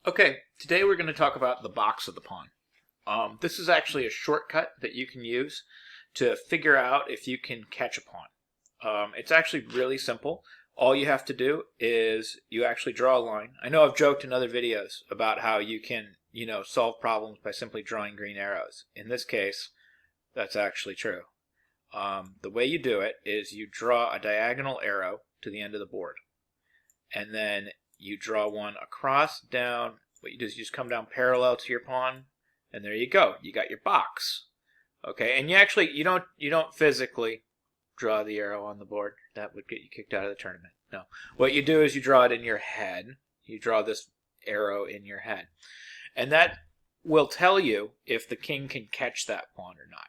Okay, today we're going to talk about the box of the pawn. This is actually a shortcut that you can use to figure out if you can catch a pawn. It's actually really simple. All you have to do is you actually draw a line. I know I've joked in other videos about how you can, solve problems by simply drawing green arrows. In this case, that's actually true. The way you do it is you draw a diagonal arrow to the end of the board. And then you draw one across, down. What you do is you just come down parallel to your pawn, and there you go. You got your box. Okay, and you don't physically draw the arrow on the board. That would get you kicked out of the tournament. No. What you do is you draw it in your head. You draw this arrow in your head. And that will tell you if the king can catch that pawn or not.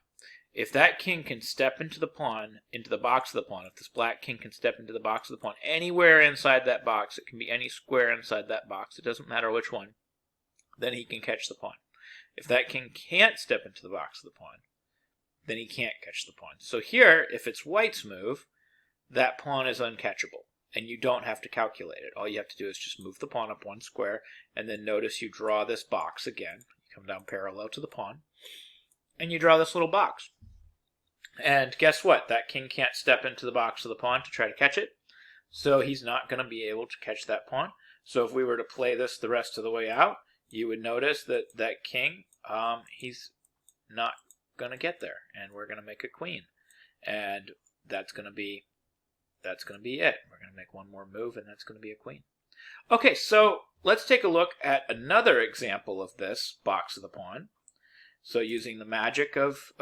If that king can step into the box of the pawn, if this black king can step into the box of the pawn, anywhere inside that box, it can be any square inside that box, it doesn't matter which one, then he can catch the pawn. If that king can't step into the box of the pawn, then he can't catch the pawn. So here, if it's white's move, that pawn is uncatchable, and you don't have to calculate it. All you have to do is just move the pawn up one square, and then notice you draw this box again. You come down parallel to the pawn, and you draw this little box. And guess what? That king can't step into the box of the pawn to try to catch it, so he's not going to be able to catch that pawn. So if we were to play this the rest of the way out, you would notice that that king, he's not going to get there, and we're going to make a queen, and that's going to be it. We're going to make one more move, and that's going to be a queen. Okay, so let's take a look at another example of this box of the pawn. So using the magic of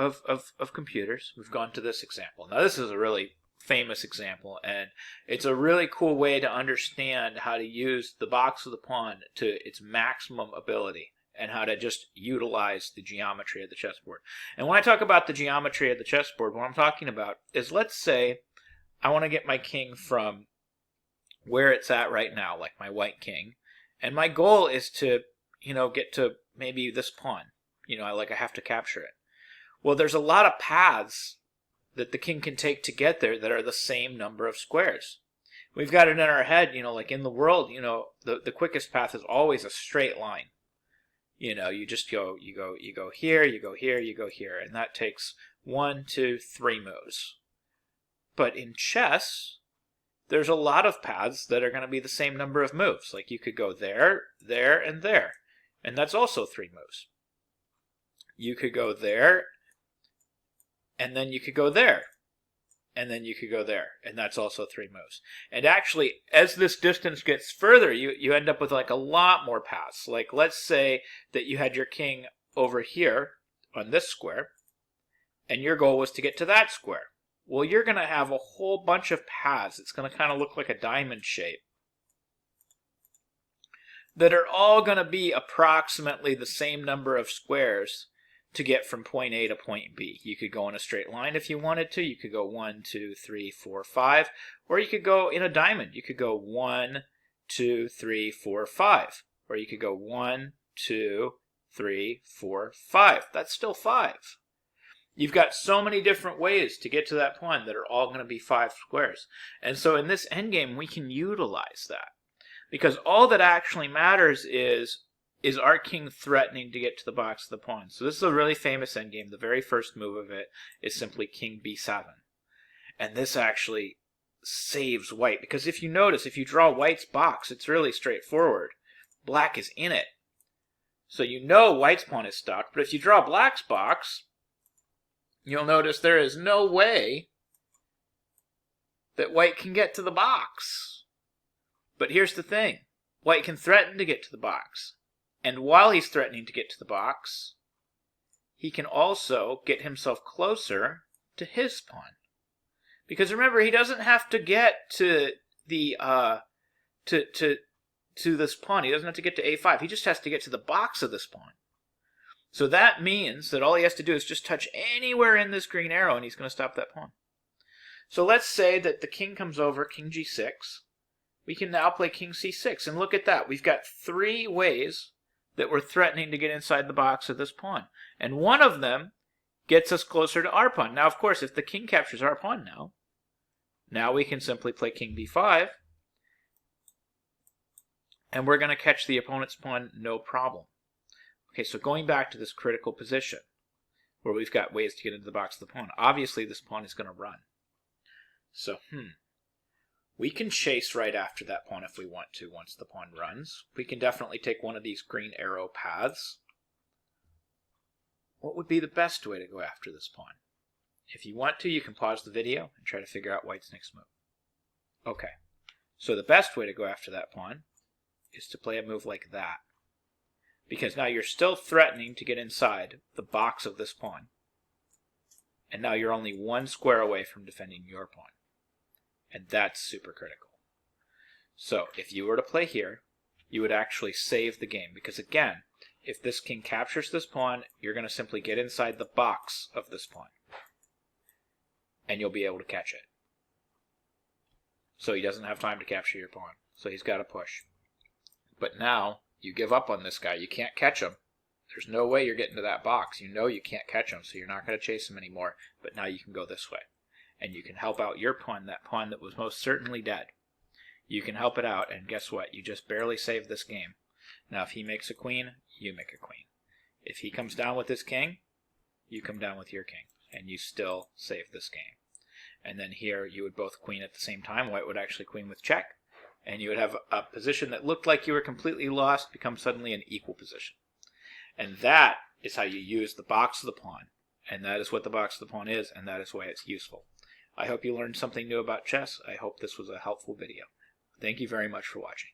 computers, we've gone to this example. Now this is a really famous example, and it's a really cool way to understand how to use the box of the pawn to its maximum ability and how to just utilize the geometry of the chessboard. And when I talk about the geometry of the chessboard, what I'm talking about is, let's say I want to get my king from where it's at right now, like my white king, and my goal is to, get to maybe this pawn. I have to capture it. Well, there's a lot of paths that the king can take to get there that are the same number of squares. We've got it in our head, like in the world, the quickest path is always a straight line. You just go here, you go here, you go here, and that takes 1, 2, 3 moves. But in chess, there's a lot of paths that are going to be the same number of moves. Like you could go there, there, and there, and that's also 3 moves. You could go there, and then you could go there, and then you could go there, and that's also 3 moves. And actually, as this distance gets further, you end up with like a lot more paths. Like let's say that you had your king over here on this square, and your goal was to get to that square. Well, you're going to have a whole bunch of paths. It's going to kind of look like a diamond shape that are all going to be approximately the same number of squares to get from point A to point B. You could go in a straight line if you wanted to. You could go 1, 2, 3, 4, 5. Or you could go in a diamond. You could go 1, 2, 3, 4, 5. Or you could go 1, 2, 3, 4, 5. That's still 5. You've got so many different ways to get to that pawn that are all going to be 5 squares. And so in this endgame, we can utilize that. Because all that actually matters is our king threatening to get to the box of the pawn? So this is a really famous endgame. The very first move of it is simply king b7. And this actually saves white. Because if you notice, if you draw white's box, it's really straightforward. Black is in it. So white's pawn is stuck. But if you draw black's box, you'll notice there is no way that white can get to the box. But here's the thing. White can threaten to get to the box. And while he's threatening to get to the box, he can also get himself closer to his pawn. Because remember, he doesn't have to get to the to this pawn. He doesn't have to get to a5. He just has to get to the box of this pawn. So that means that all he has to do is just touch anywhere in this green arrow, and he's going to stop that pawn. So let's say that the king comes over, king g6. We can now play king c6, and look at that. We've got 3 ways that we're threatening to get inside the box of this pawn. And one of them gets us closer to our pawn. Now, of course, if the king captures our pawn now we can simply play king b5. and we're going to catch the opponent's pawn no problem. Okay, so going back to this critical position, where we've got ways to get into the box of the pawn. Obviously, this pawn is going to run. So, we can chase right after that pawn if we want to once the pawn runs. We can definitely take one of these green arrow paths. What would be the best way to go after this pawn? If you want to, you can pause the video and try to figure out white's next move. Okay, so the best way to go after that pawn is to play a move like that. Because now you're still threatening to get inside the box of this pawn. And now you're only one square away from defending your pawn. And that's super critical. So if you were to play here, you would actually save the game. Because again, if this king captures this pawn, you're going to simply get inside the box of this pawn. And you'll be able to catch it. So he doesn't have time to capture your pawn. So he's got to push. But now, you give up on this guy. You can't catch him. There's no way you're getting to that box. You know you can't catch him, so you're not going to chase him anymore. But now you can go this way. And you can help out your pawn, that pawn that was most certainly dead. You can help it out, and guess what? You just barely saved this game. Now if he makes a queen, you make a queen. If he comes down with his king, you come down with your king. And you still save this game. And then here you would both queen at the same time. White would actually queen with check. And you would have a position that looked like you were completely lost become suddenly an equal position. And that is how you use the box of the pawn. And that is what the box of the pawn is, and that is why it's useful. I hope you learned something new about chess. I hope this was a helpful video. Thank you very much for watching.